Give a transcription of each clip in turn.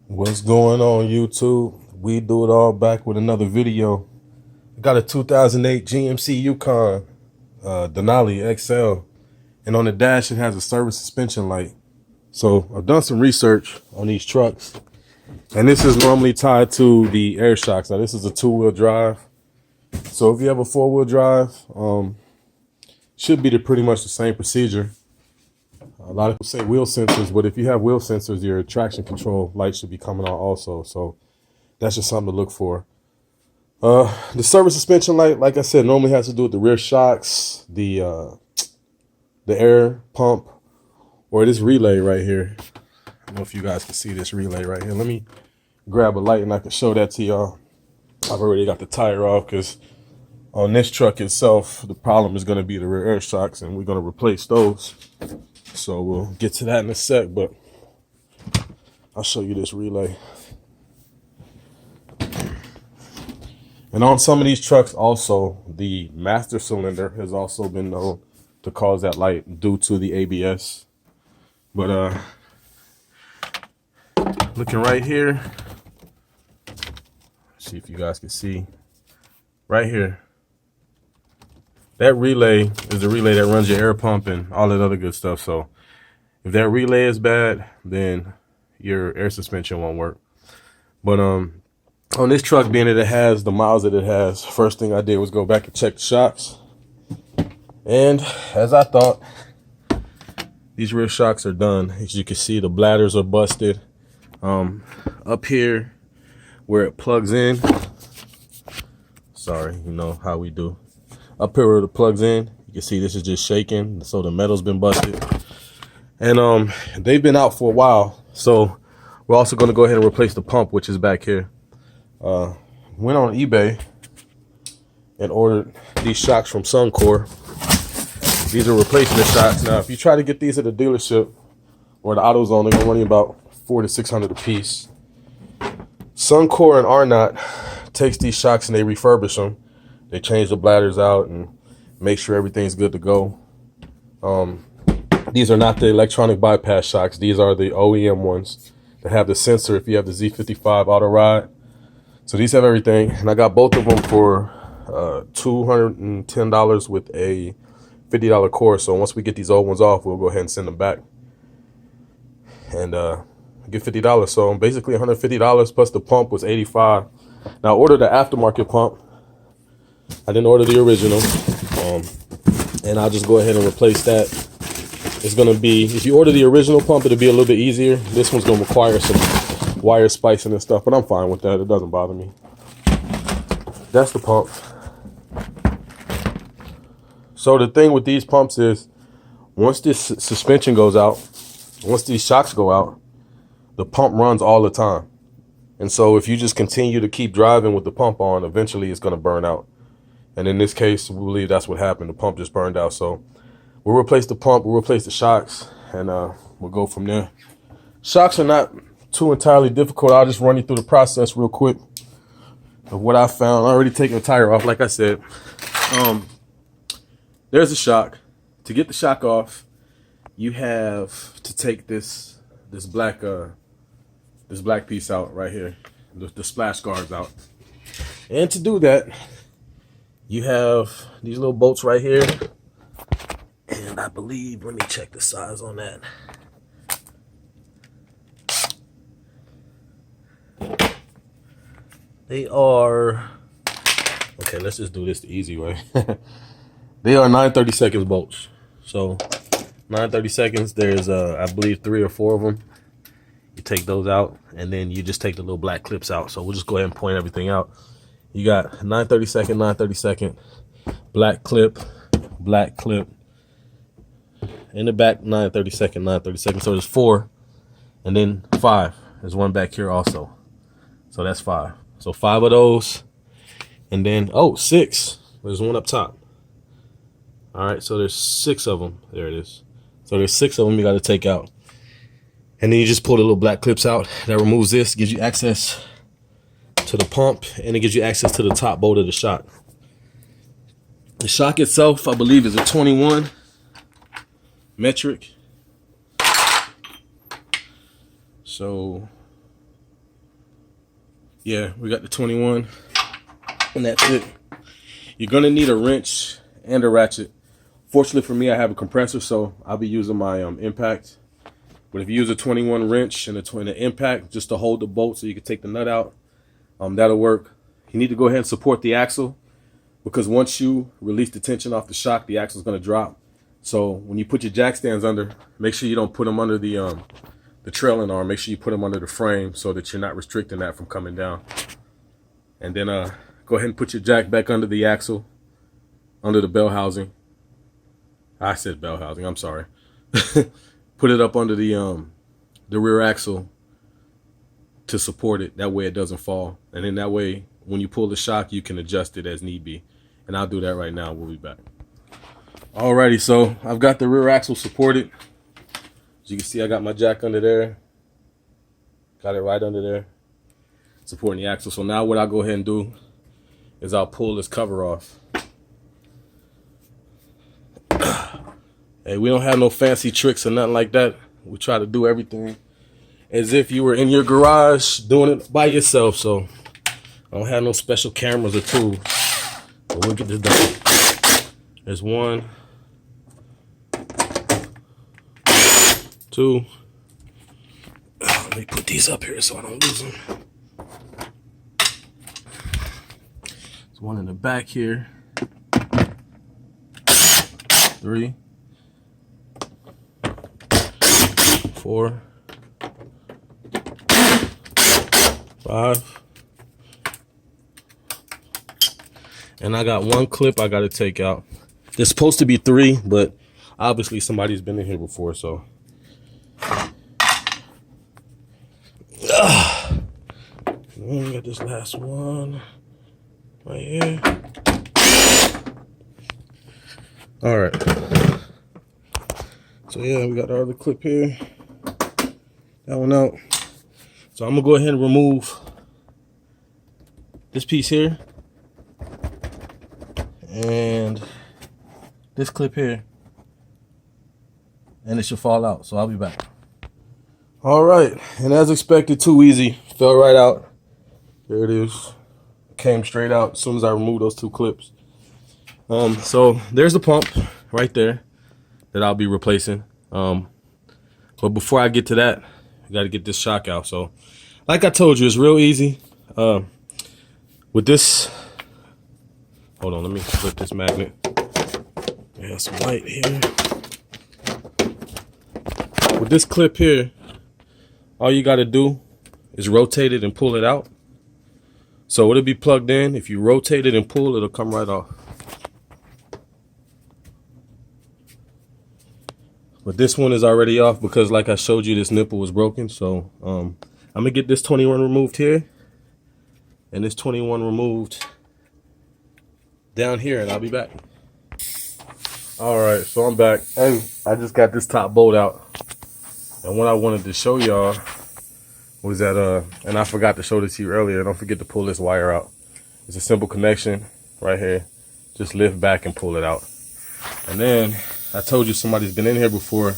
What's going on, YouTube? We do it all back with another video. Got a 2008 GMC Yukon Denali XL, and on the dash it has a service suspension light. So I've done some research on these trucks, and this is normally tied to the air shocks. Now this is a two-wheel drive, so if you have a four-wheel drive, should be pretty much the same procedure. A lot of people say wheel sensors, but if you have wheel sensors, your traction control light should be coming on also. So that's just something to look for. The service suspension light, like I said, normally has to do with the rear shocks, the air pump, or this relay right here. I don't know if you guys can see this relay right here. Let me grab a light and I can show that to y'all. I've already got the tire off because on this truck itself, the problem is going to be the rear air shocks, and we're going to replace those. So we'll get to that in a sec, but I'll show you this relay. And on some of these trucks also, the master cylinder has also been known to cause that light due to the ABS. But looking right here, see if you guys can see right here. That relay is the relay that runs your air pump and all that other good stuff. So if that relay is bad, then your air suspension won't work. But on this truck, being that it has the miles that it has, first thing I did was go back and check the shocks. And as I thought, these rear shocks are done. As you can see, the bladders are busted. Up here where it plugs in, sorry, you know how we do. Up here where it plugs in, you can see this is just shaking, so the metal's been busted. And they've been out for a while, so we're also going to go ahead and replace the pump, which is back here. Went on eBay and ordered these shocks from Suncor. These are replacement shocks. Now, if you try to get these at a dealership or the AutoZone, they're going to run you about $400 to $600 a piece. Suncor and Arnott takes these shocks and they refurbish them. They change the bladders out and make sure everything's good to go. These are not the electronic bypass shocks. These are the OEM ones that have the sensor if you have the Z55 auto ride. So these have everything. And I got both of them for $210 with a $50 course. So once we get these old ones off, we'll go ahead and send them back and get $50. So basically $150 plus the pump was $85. Now I ordered the aftermarket pump. I didn't order the original, and I'll just go ahead and replace that. It's going to be, if you order the original pump, it'll be a little bit easier. This one's going to require some wire splicing and stuff, but I'm fine with that. It doesn't bother me. That's the pump. So the thing with these pumps is, once this suspension goes out, once these shocks go out, the pump runs all the time. And so if you just continue to keep driving with the pump on, eventually it's going to burn out. And in this case, we believe that's what happened. The pump just burned out. So we'll replace the pump, we'll replace the shocks, and we'll go from there. Shocks are not too entirely difficult. I'll just run you through the process real quick of what I found. I already taken the tire off, like I said. There's a shock. To get the shock off, you have to take this black piece out right here, the splash guards out. And to do that, you have these little bolts right here. And I believe, let me check the size on that. They are, okay, let's just do this the easy way. They are 9/32 bolts. So 9/32, there's I believe 3 or 4 of them. You take those out, and then you just take the little black clips out. So we'll just go ahead and point everything out. You got 9/32, black clip, in the back, 9/32. So there's 4, and then 5. There's one back here also. So that's 5. So 5 of those, and then 6. There's one up top. All right, so there's 6 of them. There it is. So there's 6 of them you got to take out, and then you just pull the little black clips out. That removes this, gives you access to the pump, and it gives you access to the top bolt of the shock. The shock itself, I believe, is a 21 metric. So yeah, we got the 21, and that's it. You're gonna need a wrench and a ratchet. Fortunately for me, I have a compressor, so I'll be using my impact. But if you use a 21 wrench and an impact just to hold the bolt so you can take the nut out, that'll work. You need to go ahead and support the axle, because once you release the tension off the shock, the axle is going to drop. So when you put your jack stands under, make sure you don't put them under the trailing arm. Make sure you put them under the frame so that you're not restricting that from coming down. And then go ahead and put your jack back under the axle, under the bell housing. I said bell housing, I'm sorry. Put it up under the rear axle to support it. That way it doesn't fall. And then that way, when you pull the shock, you can adjust it as need be. And I'll do that right now. We'll be back. Alrighty, so I've got the rear axle supported. As you can see, I got my jack under there. Got it right under there, supporting the axle. So now what I'll go ahead and do is I'll pull this cover off. Hey, we don't have no fancy tricks or nothing like that. We try to do everything as if you were in your garage doing it by yourself. So I don't have no special cameras or tools. But we'll get this done. There's 1, 2. Let me put these up here so I don't lose them. There's 1 in the back here. 3, 4, 5. And I got 1 clip I got to take out. There's supposed to be 3, but obviously somebody's been in here before, so. We got this last one right here. All right. So yeah, we got our other clip here. That one out. So I'm gonna go ahead and remove this piece here and this clip here, and it should fall out. So I'll be back. All right, and as expected, too easy. Fell right out. There it is. Came straight out as soon as I removed those 2 clips. So there's the pump right there that I'll be replacing. But before I get to that, I got to get this shock out. So like I told you, it's real easy. With this, hold on, let me flip this magnet. Got some light here. With this clip here, all you got to do is rotate it and pull it out. So it'll be plugged in. If you rotate it and pull, it'll come right off. But this one is already off because, like I showed you, this nipple was broken. So I'm gonna get this 21 removed here and this 21 removed down here, and I'll be back. All right, so I'm back. Hey, I just got this top bolt out, and what I wanted to show y'all was that and I forgot to show this to you earlier. Don't forget to pull this wire out. It's a simple connection right here. Just lift back and pull it out. And then I told you somebody's been in here before.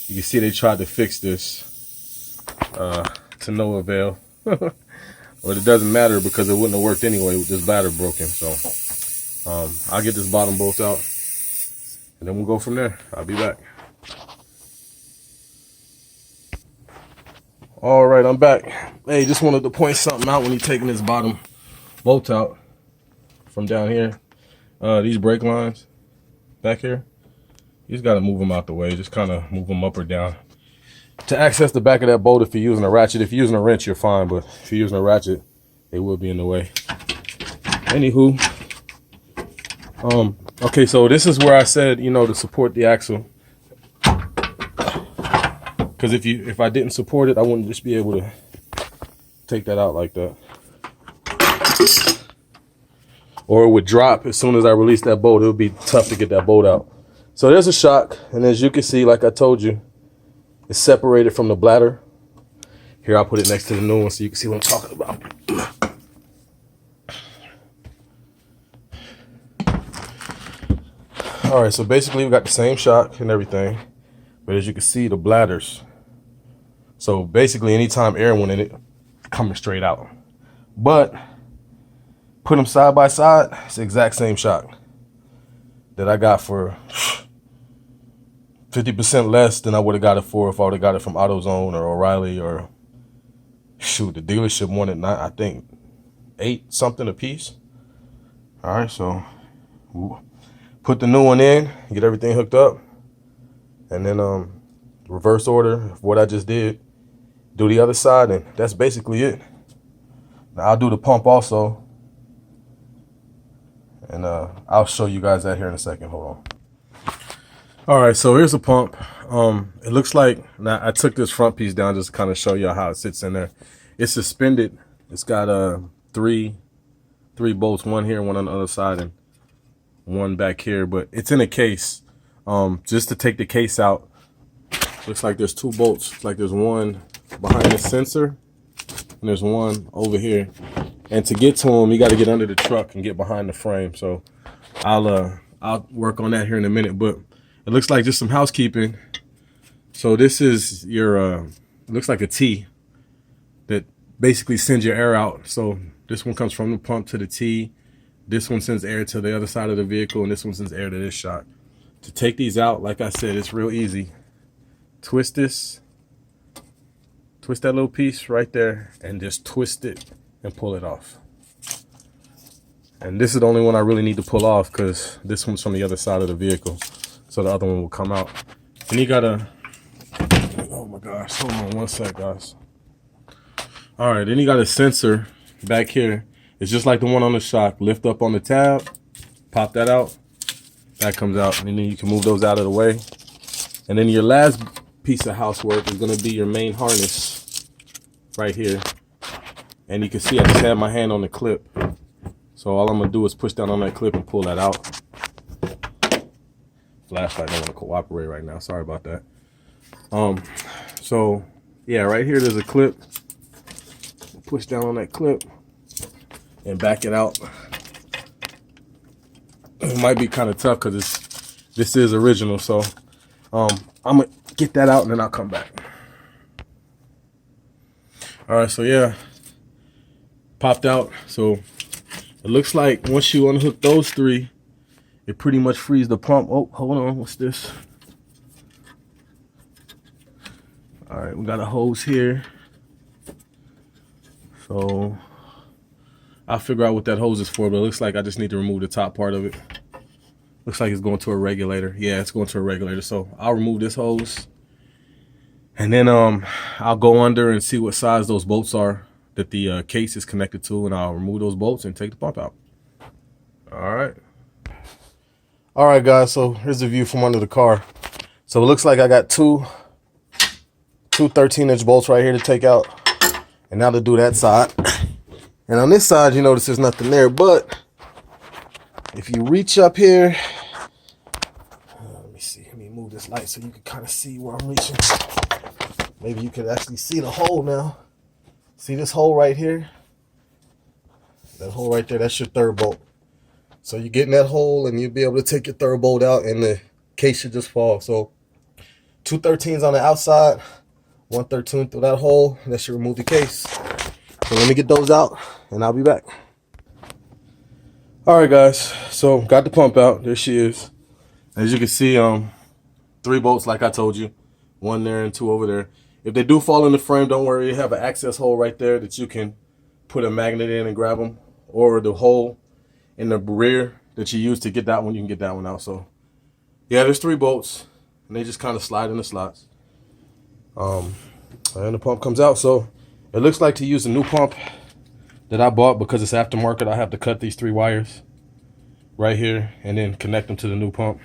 You can see they tried to fix this to no avail. But it doesn't matter because it wouldn't have worked anyway with this bladder broken. So I'll get this bottom bolt out and then we'll go from there. I'll be back. All right, I'm back. Hey, just wanted to point something out when you're taking this bottom bolt out from down here. These brake lines back here, you just got to move them out the way. Just kind of move them up or down. To access the back of that bolt, if you're using a ratchet, if you're using a wrench, you're fine. But if you're using a ratchet, it will be in the way. Anywho, okay, so this is where I said, you know, to support the axle. Because if I didn't support it, I wouldn't just be able to take that out like that. Or it would drop as soon as I release that bolt. It would be tough to get that bolt out. So there's a shock, and as you can see, like I told you, it's separated from the bladder. Here, I'll put it next to the new one so you can see what I'm talking about. All right, so basically we got the same shock and everything, but as you can see, the bladders. So basically anytime air went in it, coming straight out. But put them side by side, it's the exact same shock that I got for 50% less than I would have got it for if I would have got it from AutoZone or O'Reilly, or shoot, the dealership wanted, I think, 8 something a piece. All right, so put the new one in, get everything hooked up, and then reverse order of what I just did, do the other side, and that's basically it. Now I'll do the pump also, and I'll show you guys that here in a second. Hold on. All right, so here's the pump. It looks like, now I took this front piece down just to kind of show you how it sits in there. It's suspended. It's got three bolts, one here, one on the other side, and one back here, but it's in a case. Just to take the case out, looks like there's 2 bolts. Like there's one behind the sensor, and there's one over here. And to get to them, you got to get under the truck and get behind the frame. So I'll work on that here in a minute, but it looks like just some housekeeping. So this is your, it looks like a T that basically sends your air out. So this one comes from the pump to the T. This one sends air to the other side of the vehicle, and this one sends air to this shock. To take these out, like I said, it's real easy. Twist this, twist that little piece right there, and just twist it and pull it off. And this is the only one I really need to pull off because this one's from the other side of the vehicle. So the other one will come out. And you gotta, oh my gosh, hold on one sec, guys. All right, then you got a sensor back here. It's just like the one on the shock. Lift up on the tab, pop that out, that comes out, and then you can move those out of the way. And then your last piece of housework is gonna be your main harness right here. And you can see I just have my hand on the clip. So all I'm gonna do is push down on that clip and pull that out. Flashlight don't want to cooperate right now. Sorry about that. So yeah, right here there's a clip. Push down on that clip and back it out. It might be kind of tough because this is original. So I'm gonna get that out and then I'll come back. All right, so yeah, popped out. So it looks like once you unhook those 3, it pretty much frees the pump. Oh, hold on, what's this? All right, we got a hose here. So I'll figure out what that hose is for, but it looks like I just need to remove the top part of it. Looks like it's going to a regulator. Yeah, it's going to a regulator. So I'll remove this hose. And then I'll go under and see what size those bolts are that the case is connected to, and I'll remove those bolts and take the pump out. All right. All right, guys, so here's the view from under the car. So it looks like I got two 13-inch bolts right here to take out. And now to do that side. And on this side, you notice there's nothing there, but if you reach up here, let me see, let me move this light so you can kind of see where I'm reaching. Maybe you could actually see the hole now. See this hole right here? That hole right there, that's your third bolt. So you get in that hole and you'll be able to take your third bolt out and the case should just fall. So 2 13s on the outside, 1 13 through that hole, and that should remove the case. So let me get those out and I'll be back. All right, guys, so got the pump out. There she is. As you can see, 3 bolts like I told you, 1 there and 2 over there. If they do fall in the frame, don't worry, you have an access hole right there that you can put a magnet in and grab them, or the hole in the rear that you use to get that one, you can get that one out. So yeah, there's 3 bolts and they just kind of slide in the slots. And the pump comes out. So it looks like to use a new pump that I bought, because it's aftermarket, I have to cut these 3 wires right here and then connect them to the new pump.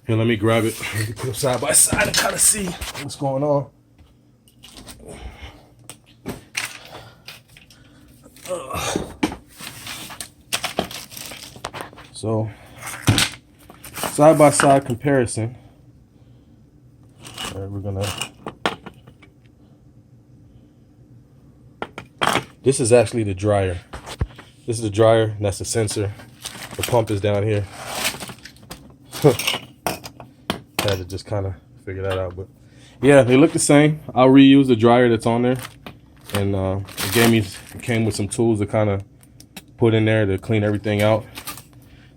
Here, let me grab it. Let me put them side by side and kind of see what's going on. So side by side comparison. All right, we're gonna. This is actually the dryer. This is the dryer, and that's the sensor. The pump is down here. Had to just kind of figure that out, but yeah, they look the same. I'll reuse the dryer that's on there And it came with some tools to kind of put in there to clean everything out.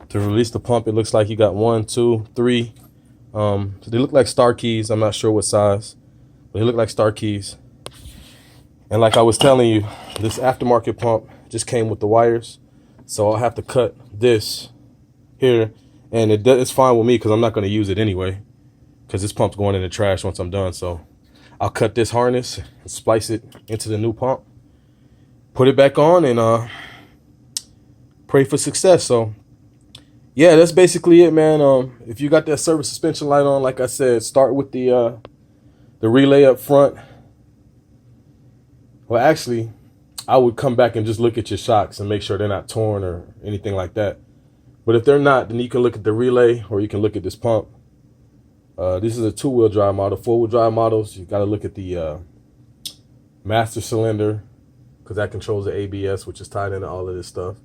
To release the pump, it looks like you got 1, 2, 3. So they look like star keys. I'm not sure what size, but they look like star keys. And like I was telling you, this aftermarket pump just came with the wires. So I'll have to cut this here, and it's fine with me because I'm not going to use it anyway, because this pump's going in the trash once I'm done. So I'll cut this harness and splice it into the new pump, put it back on, and pray for success. So yeah, that's basically it, man. If you got that service suspension light on, like I said, start with the relay up front. Well, actually, I would come back and just look at your shocks and make sure they're not torn or anything like that. But if they're not, then you can look at the relay, or you can look at this pump. This is a 2-wheel drive model. 4-wheel drive models, you got to look at the master cylinder, because that controls the ABS, which is tied into all of this stuff.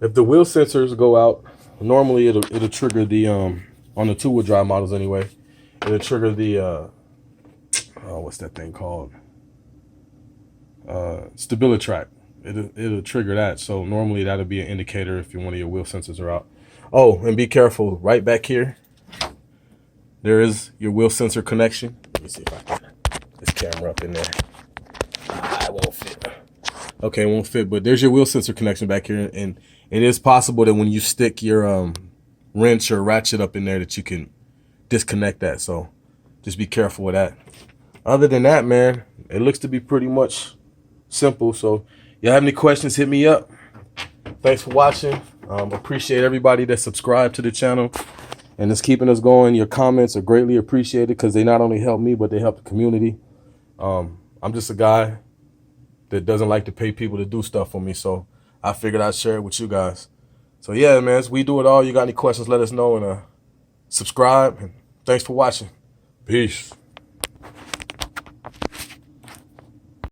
If the wheel sensors go out, normally it'll trigger the on the 2-wheel drive models anyway. It'll trigger the what's that thing called? StabiliTrak. It'll trigger that. So normally that'll be an indicator if one of your wheel sensors are out. Oh, and be careful. Right back here, there is your wheel sensor connection. Let me see if I can get this camera up in there. It won't fit. Okay, it won't fit, but there's your wheel sensor connection back here, and it is possible that when you stick your wrench or ratchet up in there that you can disconnect that. So just be careful with that. Other than that, man, it looks to be pretty much simple. So you have any questions, hit me up. Thanks for watching. Appreciate everybody that subscribed to the channel and is keeping us going. Your comments are greatly appreciated because they not only help me, but they help the community. I'm just a guy that doesn't like to pay people to do stuff for me, so I figured I'd share it with you guys. So yeah, man, we do it all. You got any questions, let us know, and subscribe. And thanks for watching. Peace.